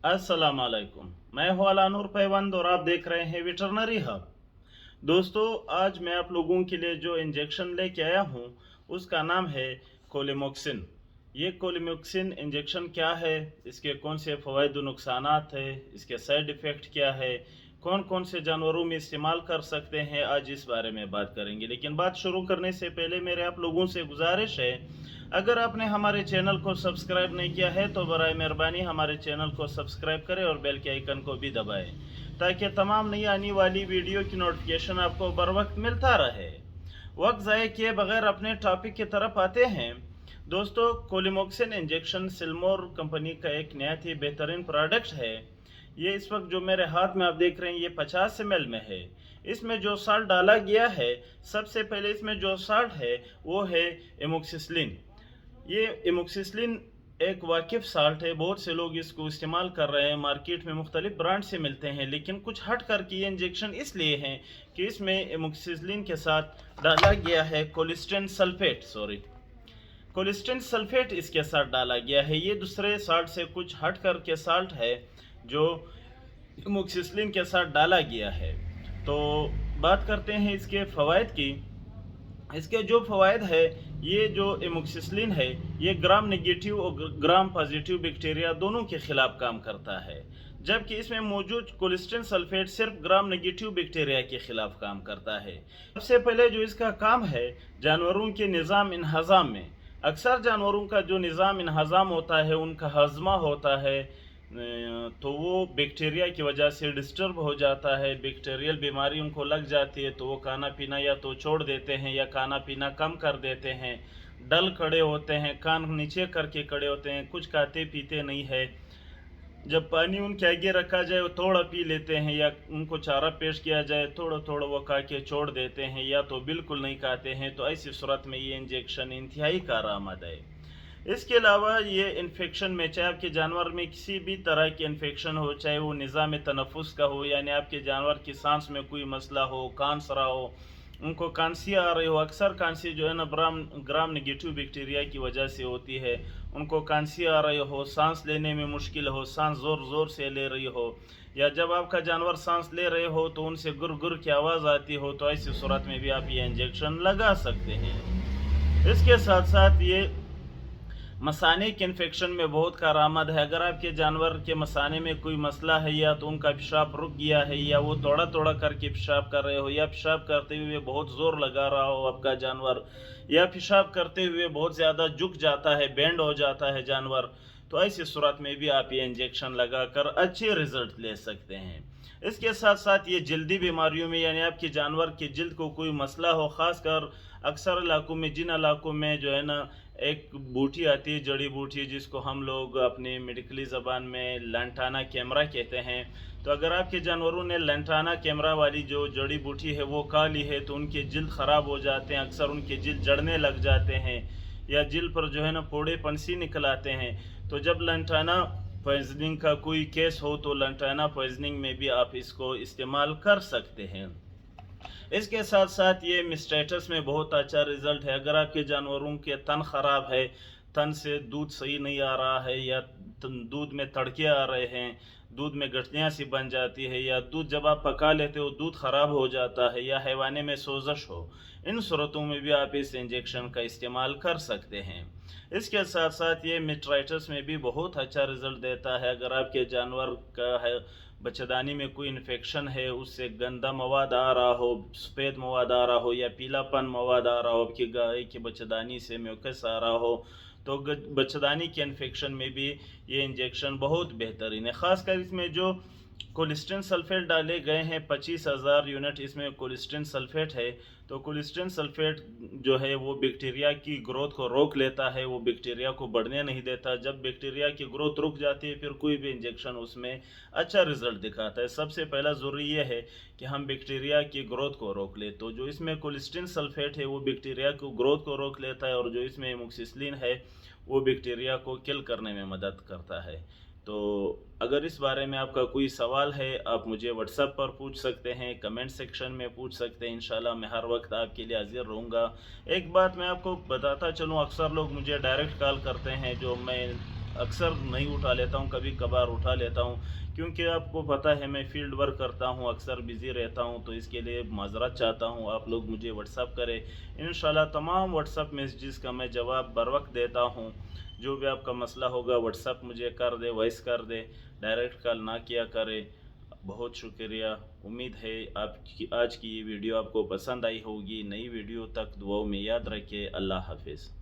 अस्सलाम वालेकुम। मैं हूं अलानूर पैवंद और आप देख रहे हैं वेटरनरी हब। दोस्तों, आज मैं आप लोगों के लिए जो इंजेक्शन लेके आया हूं उसका नाम है कोलिमोक्सिन। ये कोलिमोक्सिन इंजेक्शन क्या है, इसके कौन से फ़वाइद व नुकसानात है, इसके साइड इफ़ेक्ट क्या है, कौन कौन से जानवरों में इस्तेमाल कर सकते हैं, आज इस बारे में बात करेंगे। लेकिन बात शुरू करने से पहले मेरे आप लोगों से गुजारिश है, अगर आपने हमारे चैनल को सब्सक्राइब नहीं किया है तो बराए मेहरबानी हमारे चैनल को सब्सक्राइब करें और बेल के आइकन को भी दबाएं, ताकि तमाम नई आने वाली वीडियो की नोटिफिकेशन आपको बर वक्त मिलता रहे। वक्त ज़ाय किए बगैर अपने टॉपिक की तरफ आते हैं। दोस्तों, कोलिमोक्सिन इंजेक्शन सिल्मोर कंपनी का एक नहायत ही बेहतरीन प्रोडक्ट है। ये इस वक्त जो मेरे हाथ में आप देख रहे हैं ये 50 ml में है। इसमें जो साल्ट डाला गया है, सबसे पहले इसमें जो साल्ट है वो है एमोक्सिसिलिन। ये एमोक्सिसिलिन एक वाकिफ साल्ट है, बहुत से लोग इसको इस्तेमाल कर रहे हैं, मार्केट में मुख्तलिफ ब्रांड से मिलते हैं। लेकिन कुछ हट कर के ये इंजेक्शन इसलिए हैं कि इसमें एमोक्सिसिलिन के साथ डाला गया है कोलिस्टेन सल्फेट इसके साथ डाला गया है। ये दूसरे साल्ट से कुछ हट कर के साल्ट है जो एमोक्सिसिलिन के साथ डाला गया है। तो बात करते हैं इसके फ़वाइद की। इसके जो फ़वाइद है, ये जो एमोक्सिसिलिन है ये ग्राम नेगेटिव और ग्राम पॉजिटिव बैक्टीरिया दोनों के ख़िलाफ़ काम करता है, जबकि इसमें मौजूद कोलिस्टेन सल्फेट सिर्फ ग्राम नेगेटिव बैक्टीरिया के ख़िलाफ़ काम करता है। सबसे पहले जो इसका काम है जानवरों के निज़ाम इन्हज़ाम में, अक्सर जानवरों का जो निज़ाम इन्हज़ाम होता है, उनका हज़मा होता है, तो वो बैक्टीरिया की वजह से डिस्टर्ब हो जाता है, बैक्टीरियल बीमारी उनको लग जाती है, तो वो खाना पीना या तो छोड़ देते हैं या खाना पीना कम कर देते हैं, डल खड़े होते हैं, कान नीचे करके खड़े होते हैं, कुछ खाते पीते नहीं है। जब पानी उनके आगे रखा जाए वो थोड़ा पी लेते हैं, या उनको चारा पेश किया जाए थोड़ा थोड़ा वो खा के छोड़ देते हैं, या तो बिल्कुल नहीं खाते हैं। तो ऐसी सूरत में ये इंजेक्शन इंतहाई कारआमद है। इसके अलावा ये इन्फेक्शन में, चाहे आपके जानवर में किसी भी तरह के इन्फेक्शन हो, चाहे वो निज़ाम तनफ़ुस का हो, यानी आपके जानवर की सांस में कोई मसला हो, कांसरा हो, उनको कांसी आ रही हो, अक्सर कांसी जो है ना ग्राम नेगेटिव बैक्टीरिया की वजह से होती है, उनको कांसी आ रही हो, सांस लेने में मुश्किल हो, सांस ज़ोर ज़ोर से ले रही हो, या जब आपका जानवर सांस ले रहे हो तो उनसे गुर गुर की आवाज़ आती हो, तो ऐसी सूरत में भी आप ये इंजेक्शन लगा सकते हैं। इसके साथ साथ ये मसाने के इन्फेक्शन में बहुत कारआमद है। अगर आपके जानवर के मसाने में कोई मसला है, या तो उनका पेशाब रुक गया है, या वो थोड़ा थोड़ा करके पेशाब कर रहे हो, या पेशाब करते हुए बहुत ज़ोर लगा रहा हो आपका जानवर, या पेशाब करते हुए बहुत ज़्यादा झुक जाता है, बेंड हो जाता है जानवर, तो ऐसी सूरत में भी आप ये इंजेक्शन लगाकर अच्छे रिजल्ट ले सकते हैं। इसके साथ साथ ये जल्दी बीमारियों में, यानी आपके जानवर के जल्द को कोई मसला हो, ख़ासकर अक्सर इलाकों में, जिन इलाकों में जो है ना एक बूटी आती है, जड़ी बूटी, जिसको हम लोग अपनी मेडिकली ज़बान में लंटाना कैमरा कहते हैं, तो अगर आपके जानवरों ने लंटाना कैमरा वाली जो जड़ी बूटी है वो खा ली है तो उनके जल्द ख़राब हो जाते हैं, अक्सर उनके जल्द जड़ने लग जाते हैं, या जल्द पर जो है ना फोड़े पंसी निकल आते हैं। तो जब लंटाना पॉइजनिंग का कोई केस हो तो लंटाना पॉइजनिंग में भी आप इसको इस्तेमाल कर सकते हैं। इसके साथ साथ ये मिस्टेटस में बहुत अच्छा रिज़ल्ट है। अगर आपके जानवरों के तन ख़राब है, तन से दूध सही नहीं आ रहा है, या दूध में तड़के आ रहे हैं, दूध में गठलियाँ सी बन जाती है, या दूध जब आप पका लेते हो दूध ख़राब हो जाता है, या हैवाने में सोजश हो, इन सूरतों में भी आप इस इंजेक्शन का इस्तेमाल कर सकते हैं। इसके साथ साथ ये मिट्राइटिस में भी बहुत अच्छा रिज़ल्ट देता है। अगर आपके जानवर का है बच्चेदानी में कोई इन्फेक्शन है, उससे गंदा मवाद आ रहा हो, सफ़ेद मवाद आ रहा हो, या पीलापन मवाद आ रहा हो, आपकी गाय की बच्चेदानी से म्यूकस आ रहा हो, तो बच्चेदानी के इन्फेक्शन में भी ये इंजेक्शन बहुत बेहतरीन है। ख़ासकर इसमें जो कोलिस्टेन सल्फेट डाले गए हैं 25,000 यूनिट इसमें कोलिस्टेन सल्फेट है। तो कोलिस्टेन सल्फेट जो है वो बैक्टीरिया की ग्रोथ को रोक लेता है, वो बैक्टीरिया को बढ़ने नहीं देता। जब बैक्टीरिया की ग्रोथ रुक जाती है फिर कोई भी इंजेक्शन उसमें अच्छा रिजल्ट दिखाता है। सबसे पहला ज़रूरी ये है कि हम बैक्टीरिया की ग्रोथ को रोक ले। तो जो इसमें कोलिस्टेन सल्फेट है वो बैक्टीरिया को ग्रोथ को रोक लेता है, और जो इसमें एमोक्सिसिलिन है वो बैक्टीरिया को किल करने में मदद करता है। तो अगर इस बारे में आपका कोई सवाल है आप मुझे व्हाट्सएप पर पूछ सकते हैं, कमेंट सेक्शन में पूछ सकते हैं। इंशाल्लाह मैं हर वक्त आपके लिए हाजिर रहूँगा। एक बात मैं आपको बताता चलूँ, अक्सर लोग मुझे डायरेक्ट कॉल करते हैं, जो मैं اکثر نہیں اٹھا لیتا ہوں، کبھی کبھار اٹھا لیتا ہوں، کیونکہ آپ کو پتہ ہے میں فیلڈ ورک کرتا ہوں، اکثر بزی رہتا ہوں، تو اس کے لیے معذرت چاہتا ہوں۔ آپ لوگ مجھے واٹس اپ کریں، انشاءاللہ تمام واٹس اپ میسیجز کا میں جواب بر وقت دیتا ہوں۔ جو بھی آپ کا مسئلہ ہوگا واٹس اپ مجھے کر دے، وائس کر دے، ڈائریکٹ کال نہ کیا کرے۔ بہت شکریہ۔ امید ہے آپ کی آج کی یہ ویڈیو آپ کو پسند آئی ہوگی۔ نئی ویڈیو تک دعاؤں میں یاد رکھے۔ اللہ حافظ۔